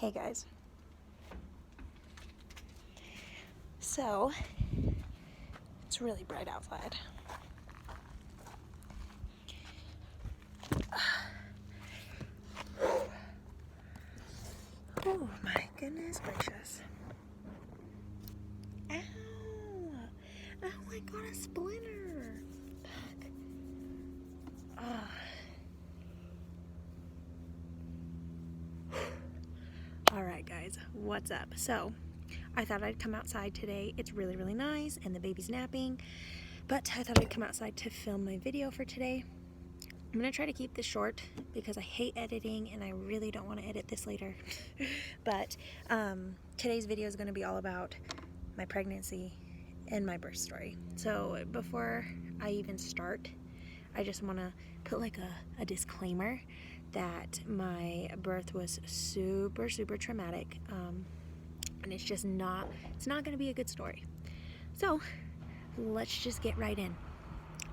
Hey guys. So, it's really bright outside. Oh my goodness gracious. Ow! Oh, I got a splinter. Fuck. Alright guys, what's up? So, I thought I'd come outside today. It's really, really nice and the baby's napping. But I thought I'd come outside to film my video for today. I'm going to try to keep this short because I hate editing and I really don't want to edit this later. But today's video is going to be all about my pregnancy and my birth story. So before I even start, I just want to put like a disclaimer that my birth was super, super traumatic. And it's not going to be a good story. So let's just get right in.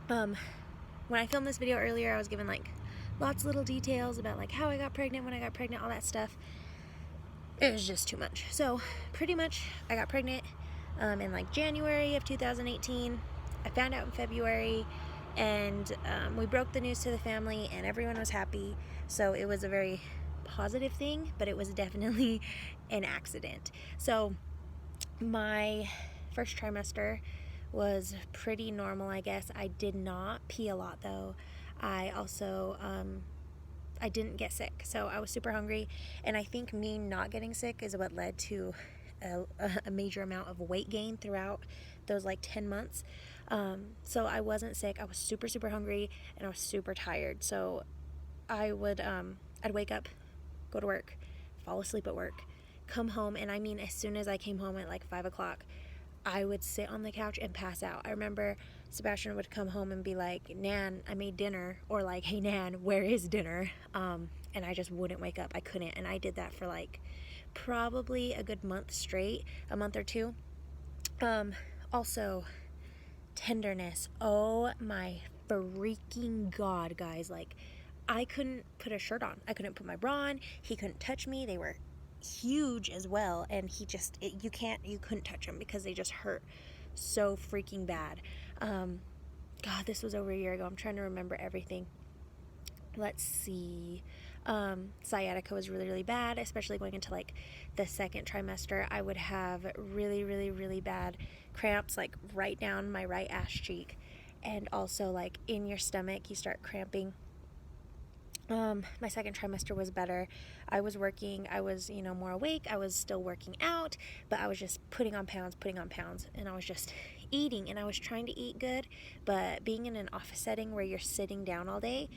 When I filmed this video earlier, I was given like lots of little details about like how I got pregnant, when I got pregnant, all that stuff. It was just too much. So pretty much I got pregnant in like January of 2018. I found out in February, and we broke the news to the family and everyone was happy. So it was a very positive thing, but it was definitely an accident. So my first trimester was pretty normal, I guess. I did not pee a lot though. I also I didn't get sick, so I was super hungry, and I think me not getting sick is what led to a major amount of weight gain throughout those like 10 months. So I wasn't sick. I was super, super hungry, and I was super tired. So I would I'd wake up, go to work, fall asleep at work, come home, and I mean as soon as I came home at like 5 o'clock, I would sit on the couch and pass out. I remember Sebastian would come home and be like, Nan, I made dinner, or like, hey Nan, where is dinner? And I just wouldn't wake up. I couldn't. And I did that for like probably a good month straight, a month or two. Also, tenderness. Oh my freaking God, guys. Like, I couldn't put a shirt on. I couldn't put my bra on. He couldn't touch me. They were huge as well, and you couldn't touch them because they just hurt so freaking bad. God, this was over a year ago. I'm trying to remember everything. Let's see. Sciatica was really, really bad, especially going into like the second trimester. I would have really, really, really bad cramps, like right down my right ass cheek, and also like in your stomach. You start cramping. My second trimester was better. I was working, I was, more awake. I was still working out, but I was just putting on pounds, and I was just eating, and I was trying to eat good, but being in an office setting where you're sitting down all day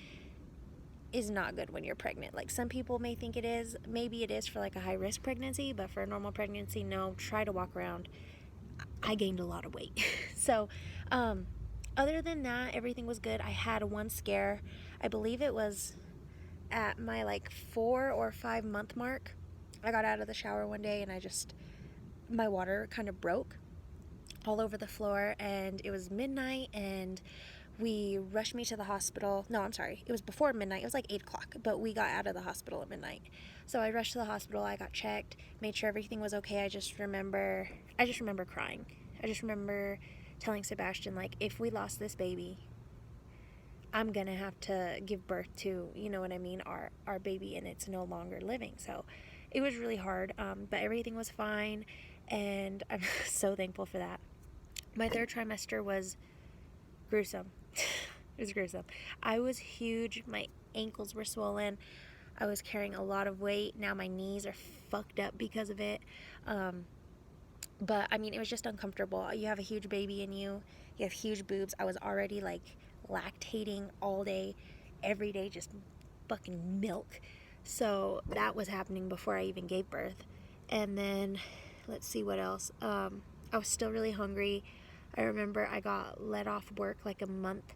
is not good when you're pregnant. Like, some people may think it is. Maybe it is for like a high risk pregnancy, but for a normal pregnancy, no. Try to walk around. I gained a lot of weight. So, other than that, everything was good. I had one scare. I believe it was at my like 4 or 5 month mark. I got out of the shower one day and my water kind of broke all over the floor, and it was midnight, and we rushed me to the hospital. No, I'm sorry. It was before midnight. It was like 8 o'clock, but we got out of the hospital at midnight. So I rushed to the hospital. I got checked, made sure everything was okay. I just remember crying. I just remember telling Sebastian, like, if we lost this baby, I'm gonna have to give birth to, you know what I mean, our baby, and it's no longer living. So it was really hard, but everything was fine, and I'm so thankful for that. My third trimester was gruesome. It was gruesome. I was huge. My ankles were swollen. I was carrying a lot of weight. Now my knees are fucked up because of it. But I mean, it was just uncomfortable. You have a huge baby in you. You have huge boobs. I was already like lactating all day, every day, just fucking milk. So that was happening before I even gave birth. And then let's see what else. I was still really hungry. I remember I got let off work like a month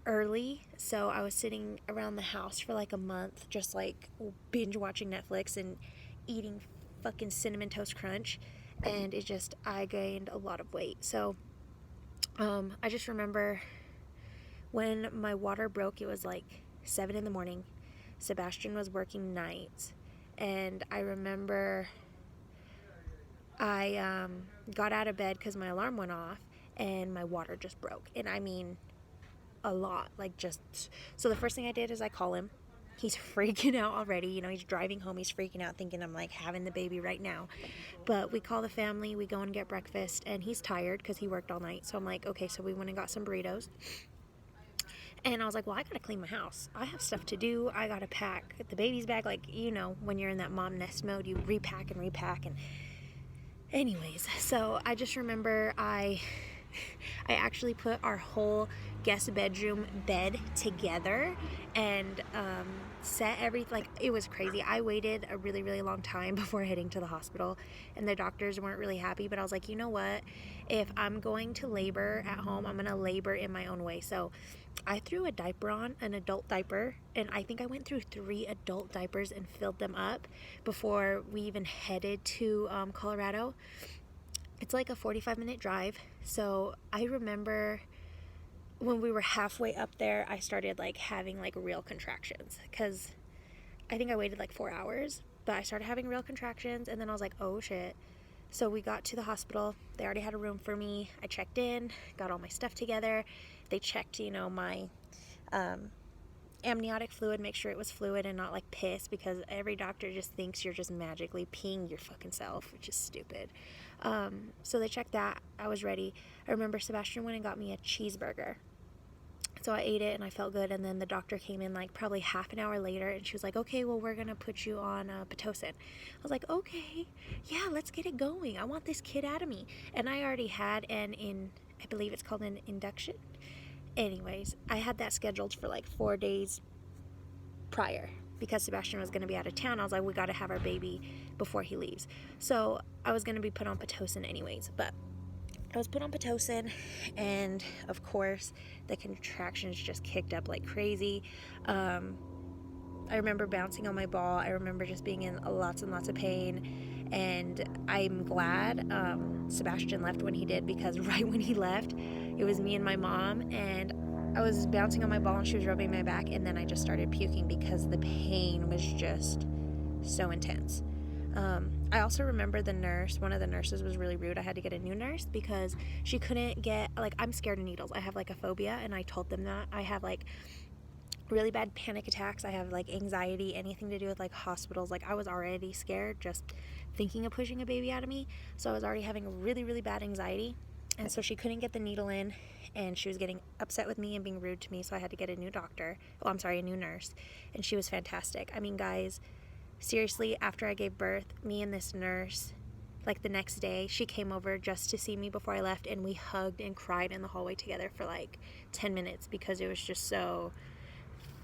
early, so I was sitting around the house for like a month, just like binge watching Netflix and eating fucking Cinnamon Toast Crunch, and I gained a lot of weight. So I just remember when my water broke, it was like 7 in the morning. Sebastian was working nights, and I remember I got out of bed because my alarm went off and my water just broke. And I mean, a lot. Like, just. So the first thing I did is I call him. He's freaking out already. You know, he's driving home. He's freaking out thinking I'm like having the baby right now. But we call the family. We go and get breakfast. And he's tired because he worked all night. So I'm like, okay, so we went and got some burritos. And I was like, well, I got to clean my house. I have stuff to do. I got to pack the baby's bag. Like, you know, when you're in that mom nest mode, you repack and repack. And anyways, so I just remember I actually put our whole guest bedroom bed together and set everything. Like, it was crazy. I waited a really, really long time before heading to the hospital, and the doctors weren't really happy, but I was like, you know what? If I'm going to labor at home, I'm going to labor in my own way. So I threw a diaper on, an adult diaper, and I think I went through 3 adult diapers and filled them up before we even headed to Colorado. It's like a 45-minute drive. So I remember when we were halfway up there, I started like having like real contractions, because I think I waited like 4 hours, but I started having real contractions, and then I was like, oh shit. So we got to the hospital. They already had a room for me. I checked in, got all my stuff together. They checked, you know, my amniotic fluid, make sure it was fluid and not like piss, because every doctor just thinks you're just magically peeing your fucking self, which is stupid. So they checked that. I was ready. I remember Sebastian went and got me a cheeseburger. So I ate it and I felt good, and then the doctor came in like probably half an hour later, and she was like, okay, well, we're gonna put you on Pitocin. I was like, okay, yeah, let's get it going. I want this kid out of me. And I already had I believe it's called an induction. Anyways, I had that scheduled for like 4 days prior, because Sebastian was going to be out of town. I was like, we got to have our baby before he leaves. So I was going to be put on Pitocin anyways, but I was put on Pitocin, and of course the contractions just kicked up like crazy. I remember bouncing on my ball. I remember just being in lots and lots of pain, and I'm glad Sebastian left when he did, because right when he left, it was me and my mom, and I was bouncing on my ball and she was rubbing my back, and then I just started puking because the pain was just so intense. I also remember one of the nurses was really rude. I had to get a new nurse because she couldn't get, like, I'm scared of needles. I have like a phobia, and I told them that. I have like really bad panic attacks. I have like anxiety, anything to do with like hospitals. Like, I was already scared just thinking of pushing a baby out of me. So I was already having really, really bad anxiety. And so she couldn't get the needle in, and she was getting upset with me and being rude to me. So I had to get a new a new nurse. And she was fantastic. I mean, guys, seriously, after I gave birth, me and this nurse, like the next day, she came over just to see me before I left, and we hugged and cried in the hallway together for like 10 minutes because it was just so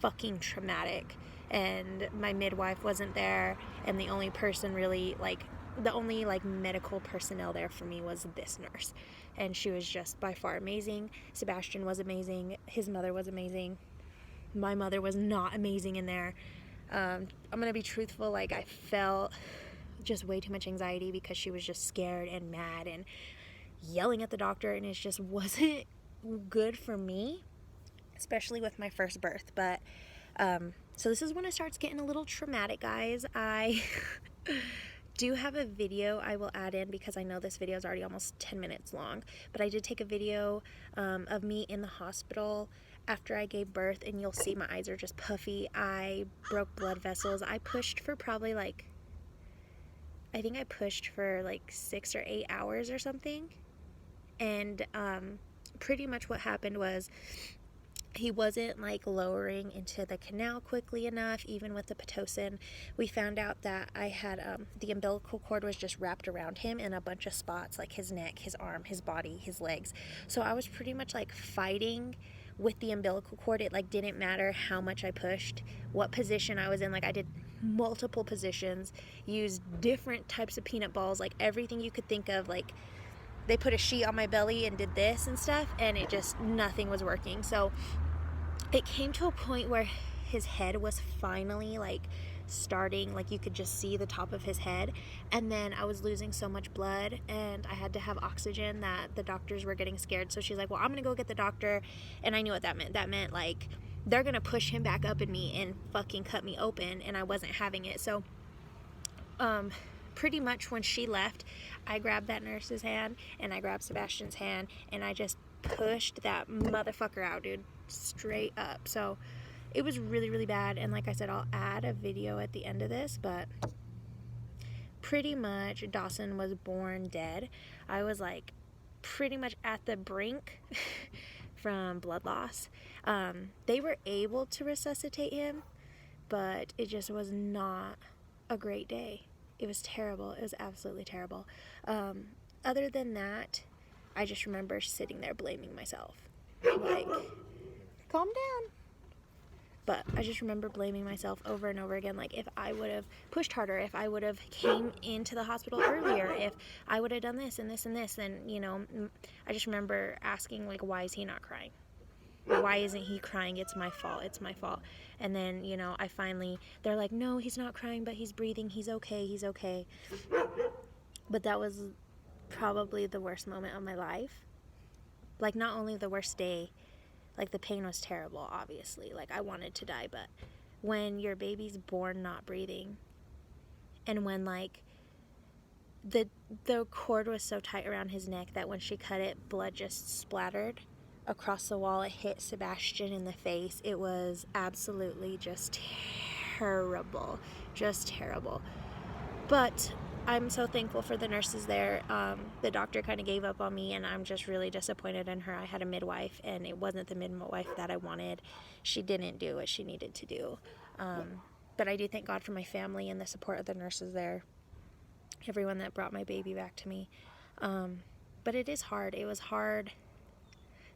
fucking traumatic. And my midwife wasn't there, and the only person really, like, the only like medical personnel there for me was this nurse, and she was just by far amazing. Sebastian was amazing. His mother was amazing. My mother was not amazing in there. I'm gonna be truthful, like, I felt just way too much anxiety because she was just scared and mad and yelling at the doctor, and it just wasn't good for me, especially with my first birth. But so this is when it starts getting a little traumatic, guys. I do have a video I will add in, because I know this video is already almost 10 minutes long, but I did take a video of me in the hospital after I gave birth, and you'll see my eyes are just puffy. I broke blood vessels. I pushed for probably like, I think I pushed for like 6 or 8 hours or something, and pretty much what happened was he wasn't like lowering into the canal quickly enough. Even with the Pitocin, we found out that I had the umbilical cord was just wrapped around him in a bunch of spots, like his neck, his arm, his body, his legs. So I was pretty much like fighting with the umbilical cord. It like didn't matter how much I pushed, what position I was in. Like, I did multiple positions, used different types of peanut balls, like everything you could think of. Like, they put a sheet on my belly and did this and stuff, and it just, nothing was working. So it came to a point where his head was finally like starting, like you could just see the top of his head, and then I was losing so much blood, and I had to have oxygen that the doctors were getting scared. So she's like, well, I'm gonna go get the doctor. And I knew what that meant like they're gonna push him back up in me and fucking cut me open, and I wasn't having it. So Pretty much when she left, I grabbed that nurse's hand and I grabbed Sebastian's hand and I just pushed that motherfucker out, dude, straight up. So it was really, really bad. And like I said, I'll add a video at the end of this, but pretty much Dawson was born dead. I was like pretty much at the brink from blood loss. They were able to resuscitate him, but it just was not a great day. It was terrible. It was absolutely terrible. Other than that, I just remember sitting there blaming myself. Like, calm down. But I just remember blaming myself over and over again. Like, if I would have pushed harder, if I would have came into the hospital earlier, if I would have done this and this and this, then, you know, I just remember asking, like, why is he not crying? Why isn't he crying? It's my fault. It's my fault. And then, you know, they're like, no, he's not crying, but he's breathing. He's okay. He's okay. But that was probably the worst moment of my life. Like, not only the worst day, like, the pain was terrible, obviously. Like, I wanted to die, but when your baby's born not breathing, and when, like, the cord was so tight around his neck that when she cut it, blood just splattered across the wall. It hit Sebastian in the face. It was absolutely just terrible. Just terrible. But I'm so thankful for the nurses there. The doctor kind of gave up on me, and I'm just really disappointed in her. I had a midwife, and it wasn't the midwife that I wanted. She didn't do what she needed to do. But I do thank God for my family and the support of the nurses there. Everyone that brought my baby back to me. But it is hard. It was hard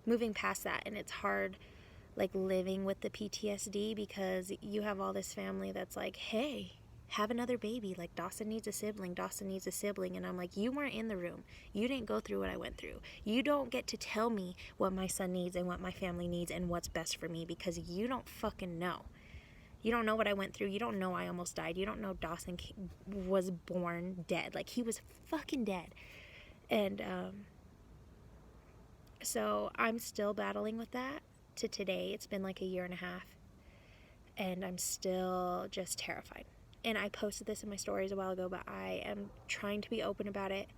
moving past that, and it's hard, like, living with the PTSD, because you have all this family that's like, hey, have another baby, like, Dawson needs a sibling, and I'm like, you weren't in the room, you didn't go through what I went through, you don't get to tell me what my son needs and what my family needs and what's best for me, because you don't fucking know. You don't know what I went through. You don't know I almost died. You don't know Dawson was born dead. Like, he was fucking dead. And so I'm still battling with that to today. It's been like a year and a half, and I'm still just terrified. And I posted this in my stories a while ago, but I am trying to be open about it.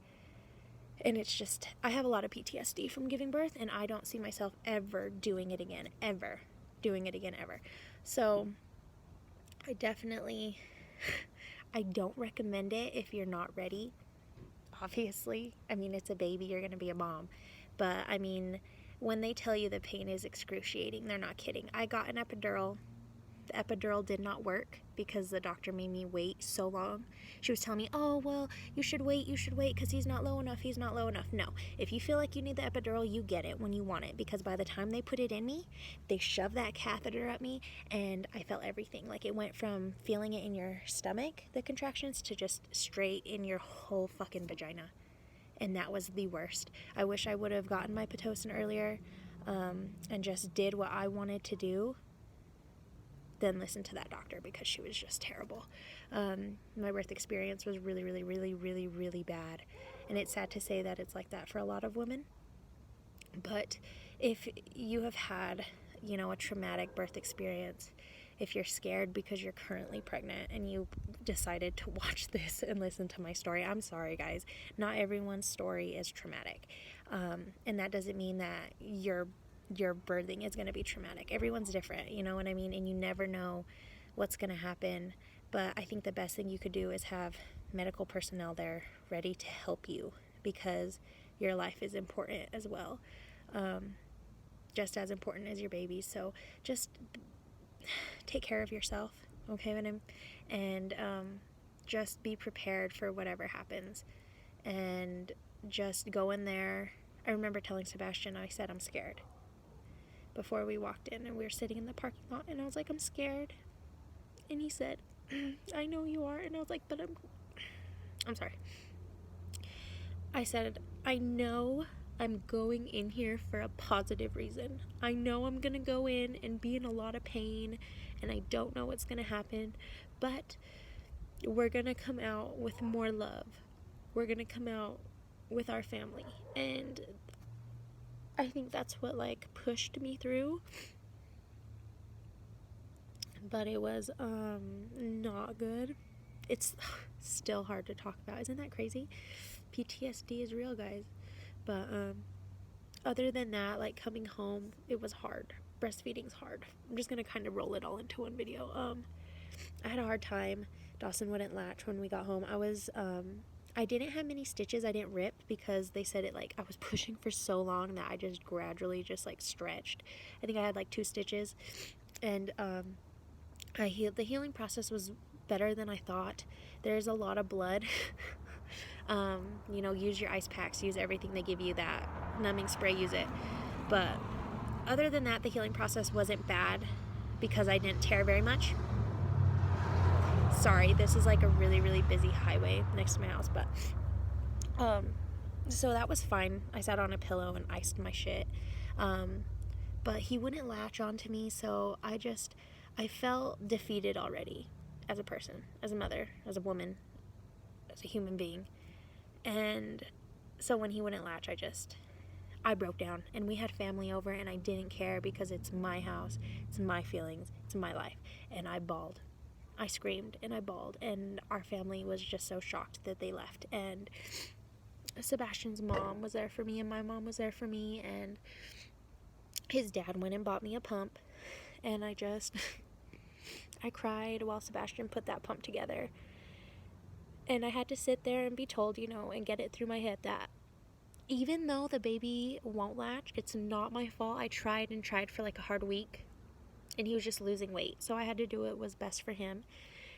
And it's just, I have a lot of PTSD from giving birth, and I don't see myself ever doing it again, ever. So I definitely, I don't recommend it if you're not ready. Obviously, I mean, it's a baby, you're going to be a mom. But, I mean, when they tell you the pain is excruciating, they're not kidding. I got an epidural. The epidural did not work because the doctor made me wait so long. She was telling me, oh, well, you should wait because he's not low enough. No, if you feel like you need the epidural, you get it when you want it, because by the time they put it in me, they shoved that catheter up me, and I felt everything. Like, it went from feeling it in your stomach, the contractions, to just straight in your whole fucking vagina. And that was the worst. I wish I would have gotten my Pitocin earlier, and just did what I wanted to do, then listen to that doctor, because she was just terrible. My birth experience was really, really, really, really, really bad. And it's sad to say that it's like that for a lot of women. But if you have had, you know, a traumatic birth experience, if you're scared because you're currently pregnant and you decided to watch this and listen to my story, I'm sorry, guys. Not everyone's story is traumatic. And that doesn't mean that your birthing is going to be traumatic. Everyone's different, you know what I mean? And you never know what's going to happen. But I think the best thing you could do is have medical personnel there ready to help you, because your life is important as well. Just as important as your baby. So just take care of yourself, okay? And just be prepared for whatever happens. And just go in there. I remember telling Sebastian, I said, I'm scared, before we walked in, and we were sitting in the parking lot, and I was like, I'm scared. And he said, I know you are. And I was like, but I'm sorry. I said, I know I'm going in here for a positive reason. I know I'm going to go in and be in a lot of pain, and I don't know what's going to happen, but we're going to come out with more love. We're going to come out with our family. And I think that's what, like, pushed me through. But it was not good. it's still hard to talk about. Isn't that crazy? PTSD is real, guys. But other than that, like coming home, it was hard. Breastfeeding's hard. I'm just gonna kind of roll it all into one video. I had a hard time. Dawson wouldn't latch when we got home. I didn't have many stitches. I didn't rip because they said it, like, I was pushing for so long that I just gradually just like stretched. I think I had like 2 stitches, and I healed. The healing process was better than I thought. There's a lot of blood. Use your ice packs, use everything they give you, that numbing spray, use it. But other than that, the healing process wasn't bad because I didn't tear very much. Sorry, this is like a really, really busy highway next to my house, but so that was fine. I sat on a pillow and iced my shit. But he wouldn't latch onto me, so I felt defeated already as a person, as a mother, as a woman, as a human being. And so when he wouldn't latch, I broke down, and we had family over, and I didn't care because it's my house, it's my feelings, it's my life, and I bawled. I screamed and I bawled, and our family was just so shocked that they left. And Sebastian's mom was there for me, and my mom was there for me, and his dad went and bought me a pump, and I cried while Sebastian put that pump together. And I had to sit there and be told, and get it through my head that even though the baby won't latch, it's not my fault. I tried and tried for like a hard week, and he was just losing weight, so I had to do what was best for him.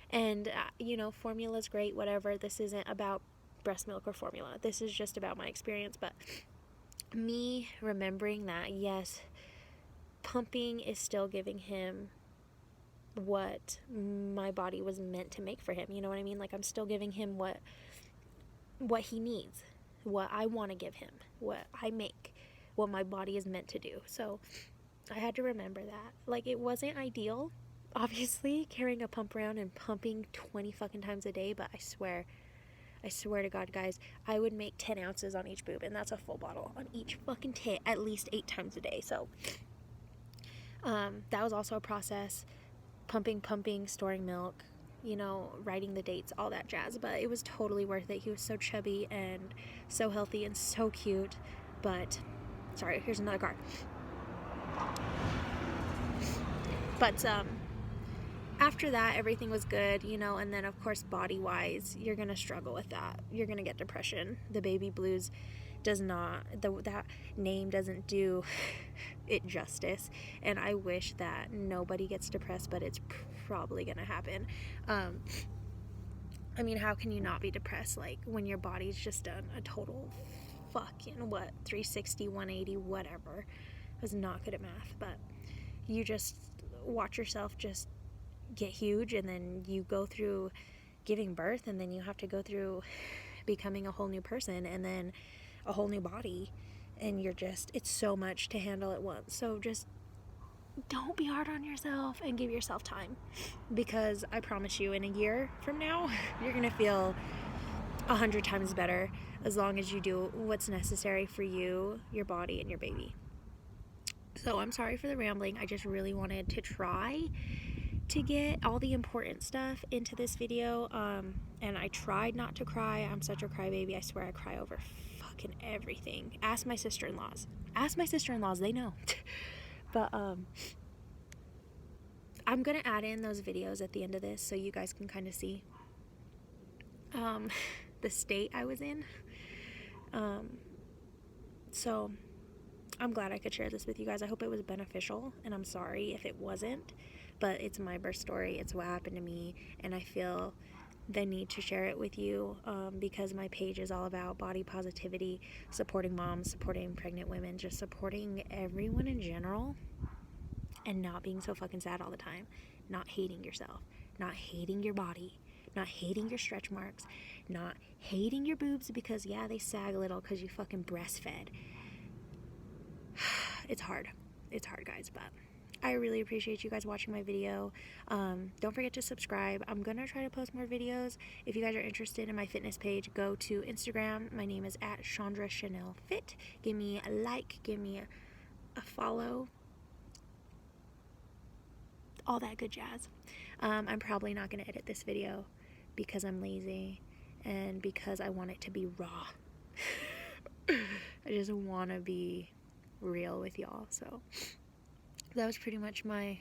And formula's great, whatever. This isn't about breast milk or formula. This is just about my experience. But me remembering that, yes, pumping is still giving him what my body was meant to make for him. You know what I mean? Like, I'm still giving him what he needs, what I want to give him, what I make, what my body is meant to do. So I had to remember that. Like, it wasn't ideal, obviously, carrying a pump around and pumping 20 fucking times a day, but I swear to God, guys, I would make 10 ounces on each boob, and that's a full bottle on each fucking tit at least 8 times a day. So that was also a process. Pumping, storing milk, writing the dates, all that jazz. But it was totally worth it. He was so chubby and so healthy and so cute. But, sorry, here's another car. But after that, everything was good, and then, of course, body-wise, you're going to struggle with that. You're going to get depression. The baby blues that name doesn't do it justice, and I wish that nobody gets depressed, but it's probably gonna happen. I mean, how can you not be depressed, like, when your body's just done a total fucking 360, 180, whatever. I was not good at math, but you just watch yourself just get huge, and then you go through giving birth, and then you have to go through becoming a whole new person, and then a whole new body, and it's so much to handle at once. So just don't be hard on yourself and give yourself time, because I promise you, in a year from now, you're gonna feel 100 times better, as long as you do what's necessary for you, your body, and your baby. So I'm sorry for the rambling. I just really wanted to try to get all the important stuff into this video, and I tried not to cry. I'm such a crybaby. I swear I cry over fucking everything. Ask my sister-in-laws, they know. But I'm gonna add in those videos at the end of this so you guys can kind of see the state I was in. So I'm glad I could share this with you guys. I hope it was beneficial, and I'm sorry if it wasn't, but it's my birth story. It's what happened to me, and I feel the need to share it with you, because my page is all about body positivity, supporting moms, supporting pregnant women, just supporting everyone in general, and not being so fucking sad all the time, not hating yourself, not hating your body, not hating your stretch marks, not hating your boobs because, yeah, they sag a little because you fucking breastfed. It's hard, guys, but I really appreciate you guys watching my video. Don't forget to subscribe. I'm gonna try to post more videos. If you guys are interested in my fitness page, go to Instagram. My name is @ChandraChanelFit. Give me a like, give me a follow, all that good jazz. I'm probably not gonna edit this video because I'm lazy and because I want it to be raw. I just want to be real with y'all. So that was pretty much my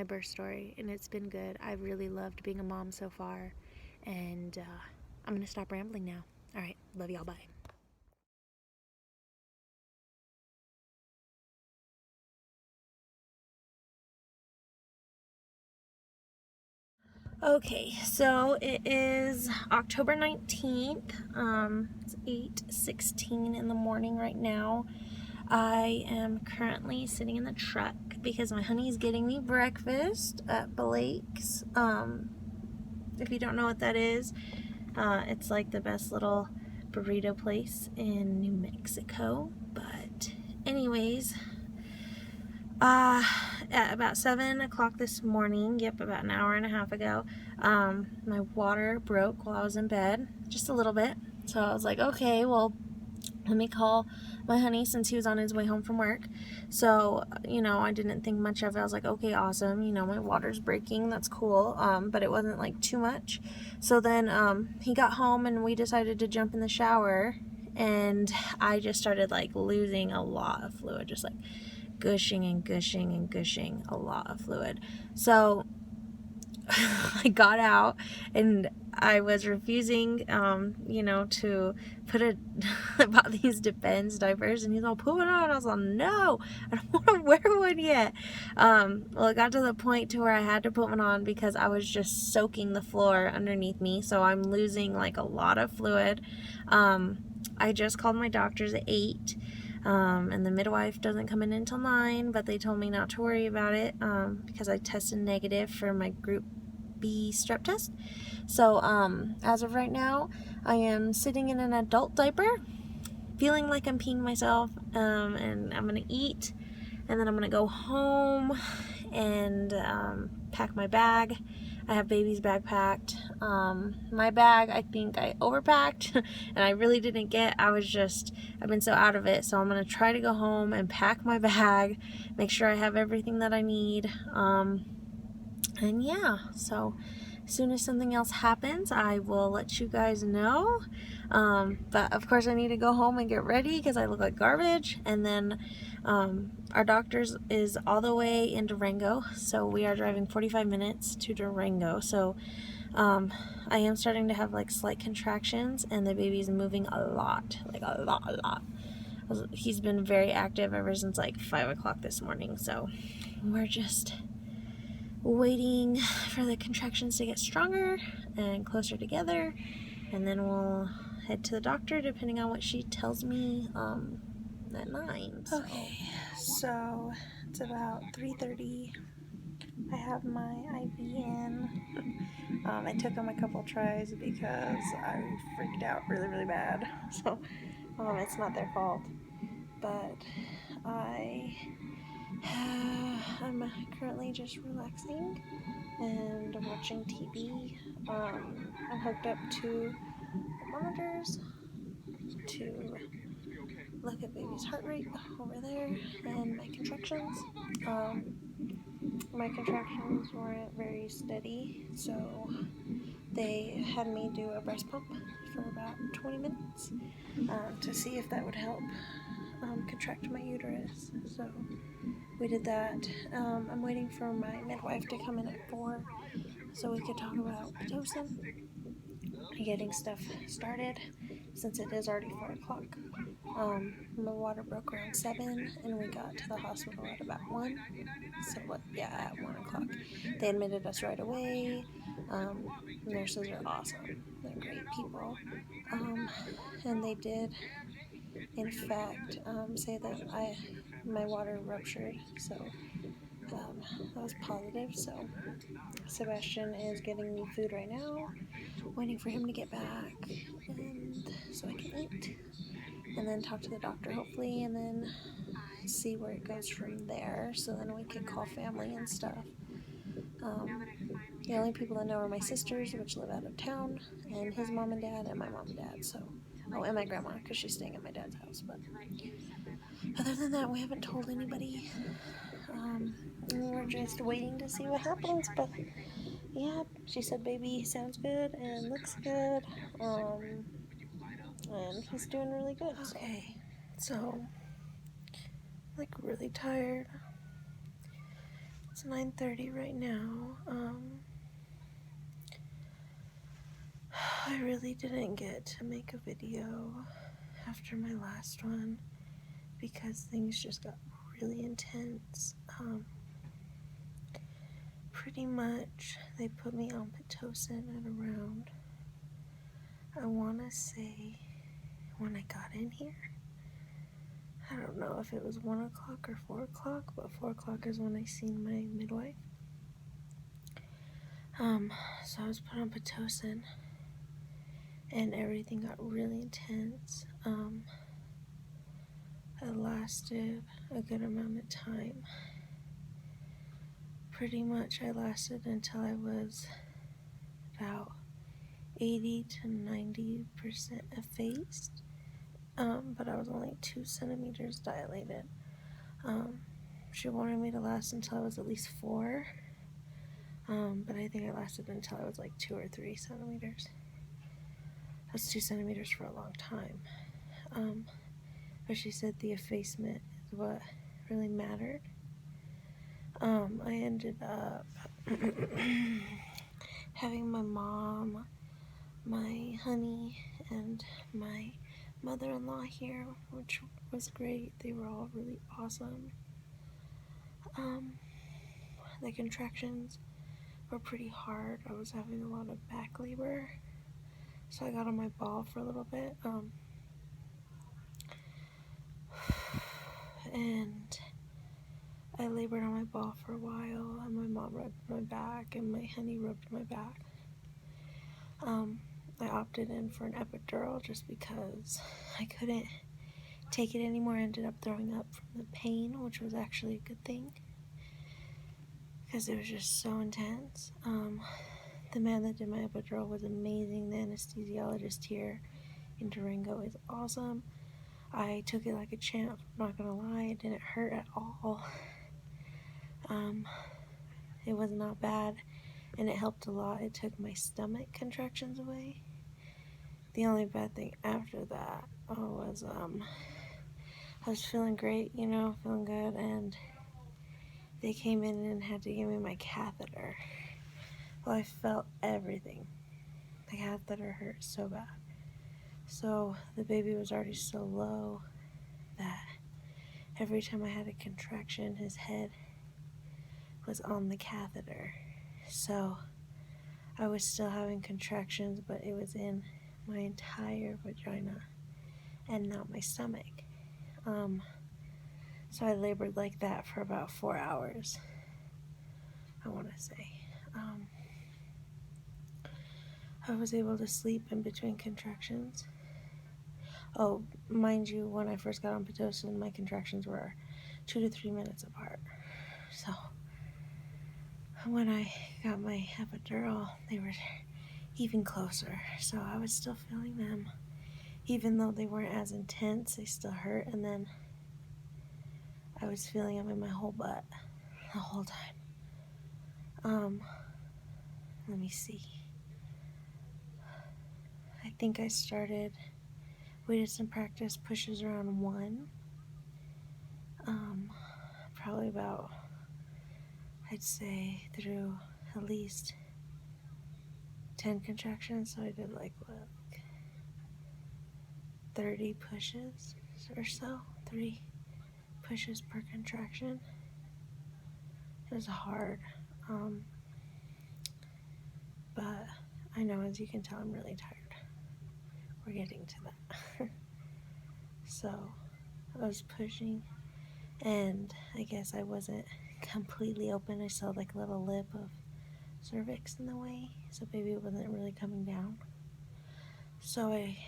birth story, and it's been good. I've really loved being a mom so far, and I'm gonna stop rambling now. All right, love y'all, bye. Okay, so it is October 19th. It's 8:16 in the morning right now. I am currently sitting in the truck because my honey is getting me breakfast at Blake's. If you don't know what that is, it's like the best little burrito place in New Mexico. But anyways, at about 7 o'clock this morning, yep, about an hour and a half ago, my water broke while I was in bed, just a little bit. So I was like, okay, well, let me call my honey since he was on his way home from work. So, I didn't think much of it. I was like, okay, awesome. My water's breaking. That's cool. But it wasn't like too much. So then he got home and we decided to jump in the shower. And I just started like losing a lot of fluid, just like gushing and gushing and gushing a lot of fluid. So I got out and I was refusing, to put about these Depends diapers, and he's all, put it on. I was like, no, I don't want to wear one yet. Well, it got to the point to where I had to put one on because I was just soaking the floor underneath me, so I'm losing like a lot of fluid. I just called my doctors at 8. And the midwife doesn't come in until 9, but they told me not to worry about it because I tested negative for my group B strep test. So as of right now, I am sitting in an adult diaper, feeling like I'm peeing myself, and I'm gonna eat, and then I'm gonna go home and pack my bag. I have baby's bag packed. My bag, I think I overpacked and I really didn't I've been so out of it. So I'm going to try to go home and pack my bag, make sure I have everything that I need. And yeah, so as soon as something else happens, I will let you guys know. But of course I need to go home and get ready because I look like garbage. And then our doctor's is all the way in Durango, so we are driving 45 minutes to Durango. So I am starting to have like slight contractions, and the baby's moving a lot, like a lot. He's been very active ever since like 5 o'clock this morning, so we're just waiting for the contractions to get stronger and closer together, and then we'll head to the doctor depending on what she tells me at 9. So. Okay, so it's about 3:30. I have my IV in. It took them a couple tries because I freaked out really bad. So it's not their fault, but I'm currently just relaxing and watching TV. I'm hooked up to the monitors to look at baby's heart rate over there and my contractions. My contractions weren't very steady, so they had me do a breast pump for about 20 minutes to see if that would help contract my uterus. So we did that. I'm waiting for my midwife to come in at 4 so we could talk about Pitocin, getting stuff started since it is already 4 o'clock. My water broke around 7 and we got to the hospital at about 1. So at 1 o'clock. They admitted us right away. Nurses are awesome. They're great people. And they did, in fact, say that my water ruptured. So that was positive. So Sebastian is getting me food right now, waiting for him to get back, and so I can eat, and then talk to the doctor hopefully, and then see where it goes from there. So then we can call family and stuff. The only people that know are my sisters, which live out of town, and his mom and dad, and my mom and dad. So, and my grandma, because she's staying at my dad's house. But other than that, we haven't told anybody. We're just waiting to see what happens. But yeah, she said baby sounds good and looks good. And he's doing really good. Okay, so like really tired. It's 9:30 right now. I really didn't get to make a video after my last one because things just got really intense. Pretty much they put me on Pitocin at around, I want to say, when I got in here. I don't know if it was 1 o'clock or 4 o'clock, but 4 o'clock is when I seen my midwife. So I was put on Pitocin and everything got really intense. It lasted a good amount of time. Pretty much I lasted until I was about 80 to 90% effaced, but I was only 2 centimeters dilated. She wanted me to last until I was at least 4, but I think I lasted until I was like 2 or 3 centimeters. That's 2 centimeters for a long time. But she said the effacement is what really mattered. I ended up having my mom, my honey, and my mother-in-law here, which was great. They were all really awesome. The contractions were pretty hard. I was having a lot of back labor, so I got on my ball for a little bit. And I labored on my ball for a while, and my mom rubbed my back, and my honey rubbed my back. I opted in for an epidural just because I couldn't take it anymore. I ended up throwing up from the pain, which was actually a good thing because it was just so intense. The man that did my epidural was amazing. The anesthesiologist here in Durango is awesome. I took it like a champ, I'm not gonna lie. It didn't hurt at all. It was not bad, and it helped a lot. It took my stomach contractions away. The only bad thing after that was I was feeling great, feeling good, and they came in and had to give me my catheter. Well, I felt everything. The catheter hurt so bad. So the baby was already so low that every time I had a contraction, his head was on the catheter. So I was still having contractions, but it was in my entire vagina and not my stomach. So I labored like that for about 4 hours, I want to say. I was able to sleep in between contractions. Oh, mind you, when I first got on Pitocin, my contractions were 2 to 3 minutes apart. So when I got my epidural, they were even closer. So I was still feeling them. Even though they weren't as intense, they still hurt. And then I was feeling them in my whole butt the whole time. Let me see. I think we did some practice pushes around 1. Probably about, I'd say, through at least 10 contractions. So I did like 30 pushes or so. 3 pushes per contraction. It was hard. But I know, as you can tell, I'm really tired. We're getting to that. So I was pushing, and I guess I wasn't completely open. I saw like a little lip of cervix in the way, so baby wasn't really coming down. So I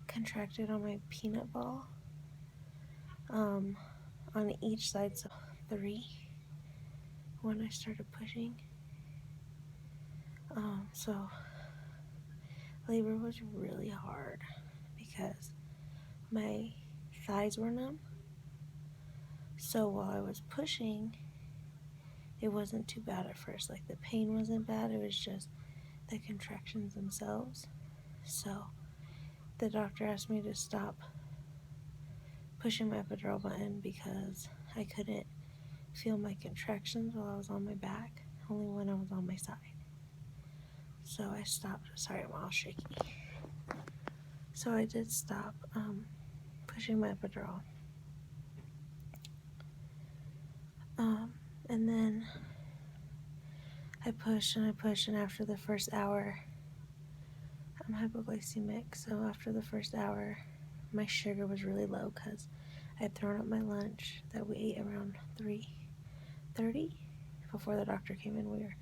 contracted on my peanut ball on each side, so 3 when I started pushing. So labor was really hard because my thighs were numb. So while I was pushing, it wasn't too bad at first. Like, the pain wasn't bad, it was just the contractions themselves. So the doctor asked me to stop pushing my epidural button because I couldn't feel my contractions while I was on my back, only when I was on my side. So I stopped. Sorry, I'm all shaky. So I did stop pushing my epidural. And then I pushed and I pushed, and after the first hour, I'm hypoglycemic. So after the first hour, my sugar was really low because I had thrown up my lunch that we ate around 3:30 before the doctor came in. We were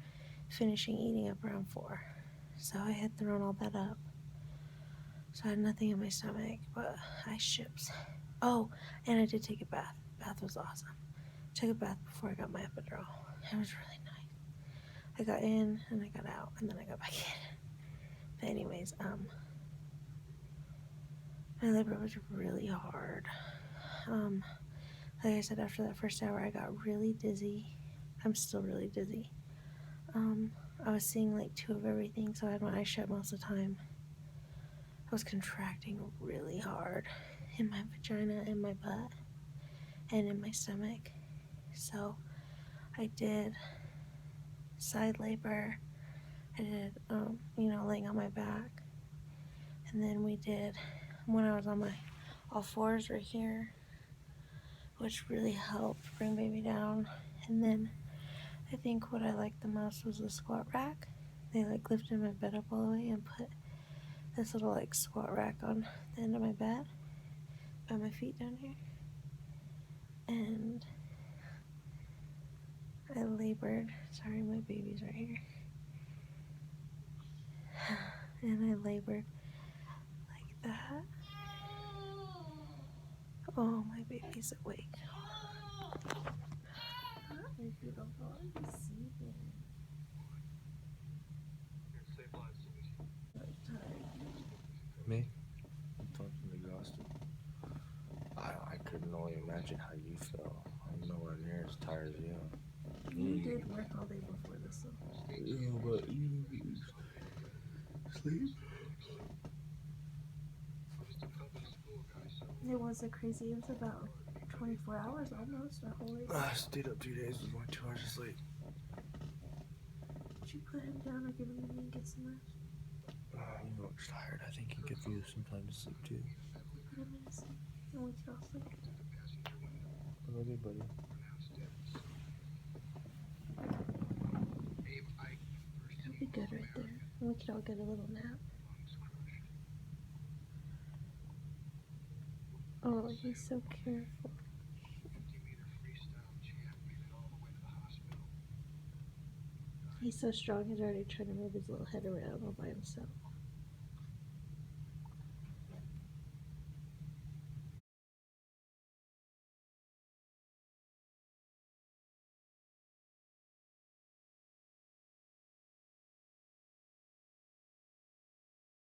finishing eating up around 4. So I had thrown all that up. So I had nothing in my stomach but ice chips. Oh, and I did take a bath. Bath was awesome. Took a bath before I got my epidural. It was really nice. I got in and I got out and then I got back in. But anyways, my labor was really hard. Like I said, after that first hour, I got really dizzy. I'm still really dizzy. I was seeing like 2 of everything, so I had my eyes shut most of the time. I was contracting really hard in my vagina, in my butt, and in my stomach. So I did side labor. I did, laying on my back. And then we did, when I was on my all fours right here, which really helped bring baby down. And then I think what I liked the most was the squat rack. They like lifted my bed up all the way and put this little like squat rack on the end of my bed by my feet down here. And I labored. Sorry, my baby's right here. And I labored like that. Oh, my baby's awake. My beautiful, you see him. Me? I'm fucking exhausted. I couldn't only imagine how you feel. I'm nowhere near as tired as you. You did work all day before this, so. Yeah, but you sleep. It wasn't crazy. It was about 24 hours almost, our whole week. I stayed up 2 days with only 2 hours of sleep. Did you put him down or give him a knee and get some rest? You look tired. I think he could use some time to sleep too. Put him in his sleep, and we could all sleep. Okay, buddy. That'd be good right there. And we could all get a little nap. Oh, he's so careful. He's so strong, he's already trying to move his little head around all by himself.